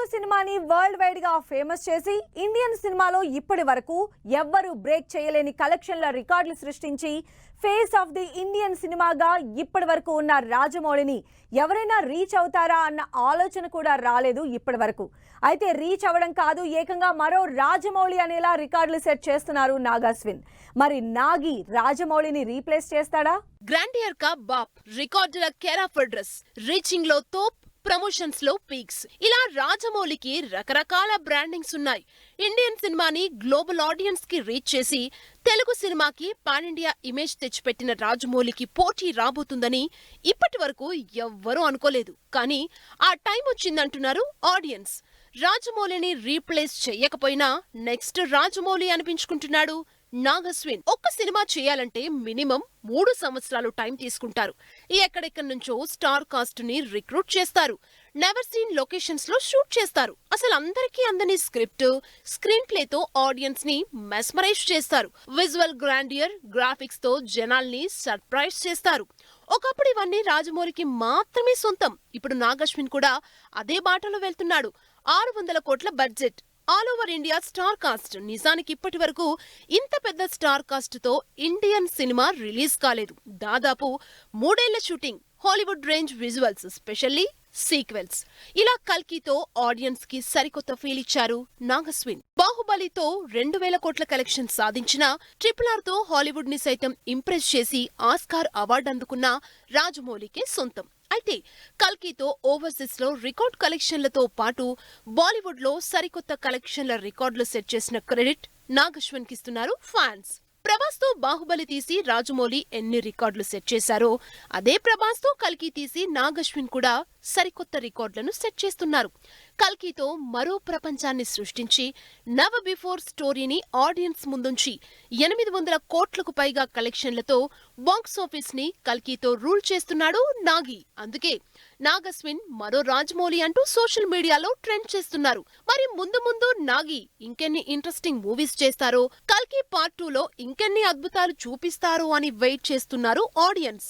తెలుగు సినిమాని world wide గా famous చేసి ఇండియన్ సినిమాలో ఇప్పటి వరకు ఎవ్వరూ బ్రేక్ చేయలేని కలెక్షన్ల రికార్డులు సృష్టించి ఫేస్ ఆఫ్ ది ఇండియన్ సినిమాగా ఇప్పటి వరకు ఉన్న రాజమౌళిని ఎవరైనా రీచ్ అవుతారా అన్న ఆలోచన కూడా రాలేదు ఇప్పటి వరకు. అయితే రీచ్ అవ్వడం కాదు, ఏకంగా మరో రాజమౌళి అనేలా రికార్డులు సెట్ చేస్తున్నారు నాగాశ్విన్. మరి నాగి రాజమౌళిని రీప్లేస్ చేస్తాడా? గ్రాండియర్ కా బాప్, రికార్డుల కేర్ ఆఫ్ అడ్రస్, రీచింగ్ లో తోప్, ప్రమోషన్స్ లో పీక్స్, ఇలా రాజమౌళికి రకరకాల బ్రాండింగ్స్ ఉన్నాయి. ఇండియన్ సినిమాని గ్లోబల్ ఆడియన్స్ కి రీచ్ చేసి తెలుగు సినిమాకి పాన్ ఇండియా ఇమేజ్ తెచ్చిపెట్టిన రాజమౌళికి పోటీ రాబోతుందని ఇప్పటి వరకు ఎవ్వరూ అనుకోలేదు. కానీ ఆ టైం వచ్చిందంటున్నారు ఆడియన్స్. రాజమౌళిని రీప్లేస్ చెయ్యకపోయినా నెక్స్ట్ రాజమౌళి అనిపించుకుంటున్నాడు నాగశ్విన్. ఒక్క సినిమా చేయాలంటే మినిమం 3 సంవత్సరాలు టైం తీసుకుంటారు. ఎక్కడెక్కడి నుంచో స్టార్ కాస్ట్ ని రిక్రూట్ చేస్తారు. నెవర్ సీన్ లొకేషన్స్ లో షూట్ చేస్తారు. అసలు అందరికీ అందని స్క్రిప్ట్, స్క్రీన్ ప్లేతో ఆడియన్స్ ని మెస్మరైజ్ చేస్తారు. విజువల్ గ్రాండియర్, గ్రాఫిక్స్ తో జనాల్ని సర్ప్రైజ్ చేస్తారు. ఒకప్పుడు ఇవన్నీ రాజమౌళికి మాత్రమే సొంతం. ఇప్పుడు నాగశ్విన్ కూడా అదే బాటలో వెళ్తున్నాడు. 600 కోట్ల budget, all over India star cast. నిజానికి ఇప్పటి వరకు ఇంత పెద్ద స్టార్ కాస్ట్ తో ఇండియన్ సినిమా రిలీజ్ కాలేదు. దాదాపు 3 ఏళ్ల shooting, Hollywood range visuals, specially sequels. ఇలా కల్కితో ఆడియన్స్ కి సరికొత్త ఫీల్ ఇచ్చారు నాగశ్విన్. బాహుబలితో 2000 కోట్ల కలెక్షన్ సాధించిన RRR తో హాలీవుడ్ ని సైతం ఇంప్రెస్ చేసి ఆస్కార్ అవార్డు అందుకున్న రాజమౌళికే సొంతం. అయితే కల్కితో ఓవర్సీస్ లో రికార్డ్ కలెక్షన్లతో పాటు బాలీవుడ్ లో సరికొత్త కలెక్షన్ల రికార్డులు సెట్ చేసిన క్రెడిట్ నాగశ్విన్ కిస్తున్నారు ఫ్యాన్స్. ప్రభాస్ తో బాహుబలి తీసి రాజమౌళి ఎన్ని రికార్డులు సెట్ చేశారో, అదే ప్రభాస్ తో కల్కి తీసి నాగశ్విన్ కూడా సరికొత్త రికార్డులను సెట్ చేస్తున్నారు. కల్కితో మరో ప్రపంచాన్ని సృష్టించి నెవర్ బిఫోర్ స్టోరీని ఆడియన్స్ ముందుంచి 800 కోట్లకు పైగా కలెక్షన్లతో బాక్స్ ఆఫీస్ ని కల్కితో రూల్ చేస్తున్నాడు నాగి. అందుకే నాగశ్విన్ మరో రాజమౌళి అంటూ సోషల్ మీడియాలో ట్రెండ్ చేస్తున్నారు. మరి ముందు ముందు నాగి ఇంకెన్ని ఇంట్రెస్టింగ్ మూవీస్ చేస్తారో, కల్కి పార్ట్ 2లో ఇంకెన్ని అద్భుతాలు చూపిస్తారో అని వెయిట్ చేస్తున్నారు ఆడియన్స్.